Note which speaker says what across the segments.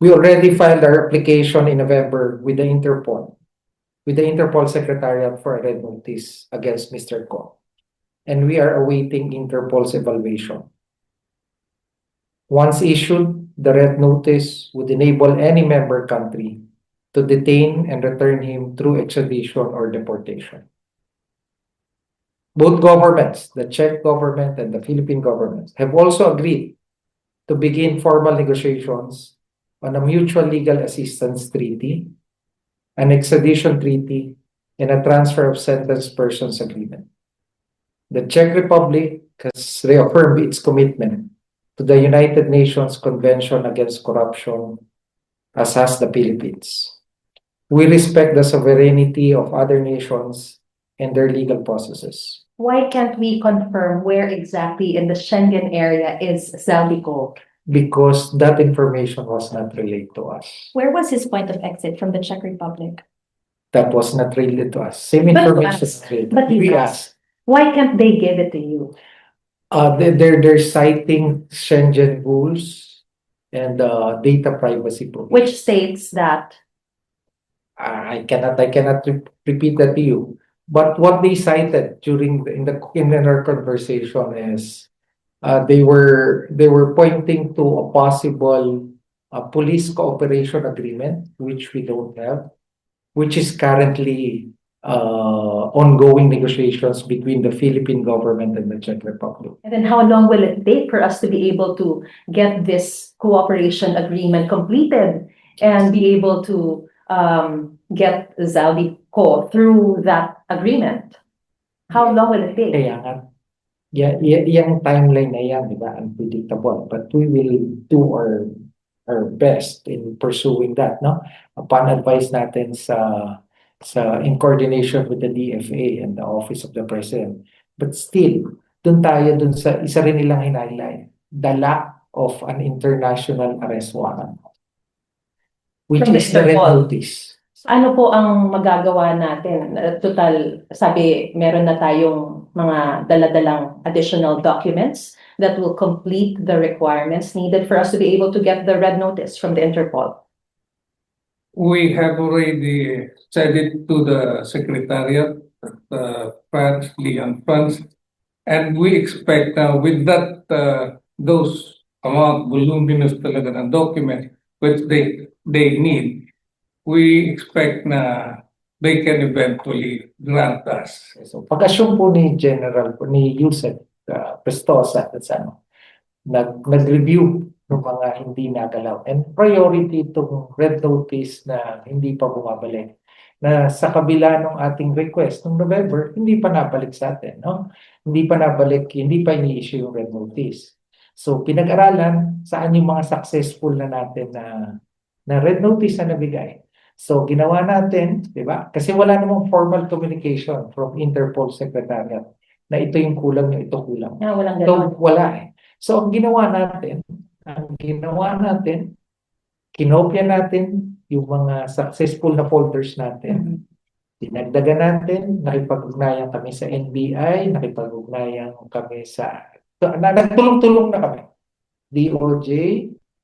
Speaker 1: We already filed our application in November with the Interpol Secretariat for a red notice against Mr. Ko. And we are awaiting Interpol's evaluation. Once issued, the red notice would enable any member country to detain and return him through extradition or deportation. Both governments, the Czech government and the Philippine government, have also agreed to begin formal negotiations on a mutual legal assistance treaty, an extradition treaty, and a transfer of sentenced persons agreement. The Czech Republic has reaffirmed its commitment to the United Nations Convention Against Corruption, as has the Philippines. We respect the sovereignty of other nations and their legal processes.
Speaker 2: Why can't we confirm where exactly in the Schengen area is Zaldico?
Speaker 1: Because that information was not relayed to us.
Speaker 3: Where was his point of exit from the Czech Republic?
Speaker 1: That was not relayed to us. Same
Speaker 2: But to
Speaker 1: information
Speaker 2: us.
Speaker 1: is relayed.
Speaker 2: But
Speaker 1: We
Speaker 2: to
Speaker 1: asked.
Speaker 2: Why can't they give it to you?
Speaker 1: They're citing Schengen rules and data privacy provisions.
Speaker 2: Which states that
Speaker 1: I cannot repeat that to you. But what they cited during in our conversation is they were pointing to a possible police cooperation agreement, which we don't have, which is currently ongoing negotiations between the Philippine government and the Czech Republic.
Speaker 2: And then how long will it take for us to be able to get this cooperation agreement completed and be able to get Zaldico through that agreement? How long will it take?
Speaker 1: Kaya nga, yung timeline na yan, di ba, unpredictable. But we will do our best in pursuing that, no? Upon advice natin in coordination with the DFA and the Office of the President. But still, dun sa isa rin nilang highlight, the lack of an international arrest warrant, which
Speaker 2: From
Speaker 1: is the red
Speaker 2: Interpol.
Speaker 1: notice.
Speaker 2: Ano po ang magagawa natin? Total, sabi, meron na tayong mga daladalang additional documents that will complete the requirements needed for us to be able to get the red notice from the Interpol.
Speaker 4: We have already said it to the Secretariat, France, Leon France, and we expect with that those amount voluminous talaga ng document which they need, we expect na they can eventually grant us.
Speaker 1: So, pag-assume po ni Yusef Prestosa at nag-review ng mga hindi nagalaw. And priority itong red notice na hindi pa bumabalik. Na sa kabila ng ating request noong November, hindi pa nabalik sa atin. No? Hindi pa nabalik, hindi pa ini-issue yung red notice. So pinag-aralan saan yung mga successful na natin na red notice na nabigay. So ginawa natin, di ba? Kasi wala namang formal communication from Interpol Secretariat na ito yung kulang, yung ito kulang.
Speaker 2: Walang
Speaker 1: So
Speaker 2: ganun.
Speaker 1: wala eh. So ang ginawa natin, kinopya natin yung mga successful na folders natin. Dinagdagan natin, nakipag-ugnayan kami sa NBI, nakipag-ugnayan kami nagtulong-tulong na kami. DOJ,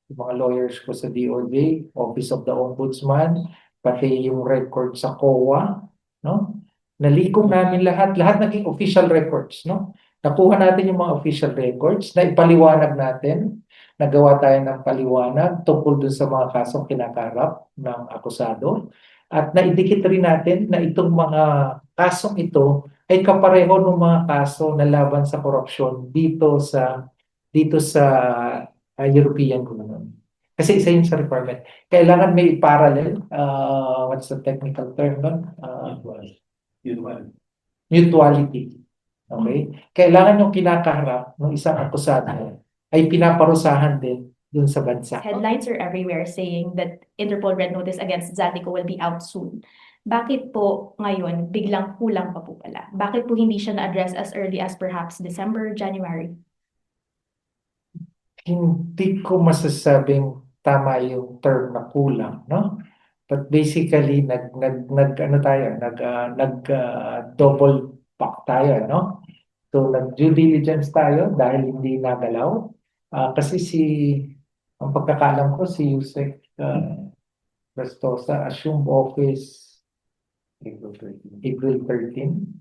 Speaker 1: yung mga lawyers ko sa DOJ, Office of the Ombudsman, pati yung record sa COA, no? Nalikom namin lahat naging official records, no? Nakuha natin yung mga official records, na ipaliwanag natin, nagawa tayo ng paliwanag tungkol dun sa mga kasong kinakarap ng akusado, at naidikit rin natin na itong mga kasong ito ay kapareho ng mga kaso na laban sa korupsyon dito sa European Union. Kasi isa yun sa requirement. Kailangan may parallel, what's the technical term nun? Mutuality. Okay? Kailangan yung kinakaharap ng isang akusado ay pinaparusahan din dun sa bansa.
Speaker 3: Headlines are everywhere saying that Interpol red notice against Zaldico will be out soon. Bakit po ngayon biglang kulang pa po pala? Bakit po hindi siya na-address as early as perhaps December, January?
Speaker 1: Hindi ko masasabing tama yung term na kulang, no? But basically double pack tayo, no? So nag-due diligence tayo dahil hindi nagalaw. Kasi ang pagkakalam ko si Yusek Rastosa assumed office April 13.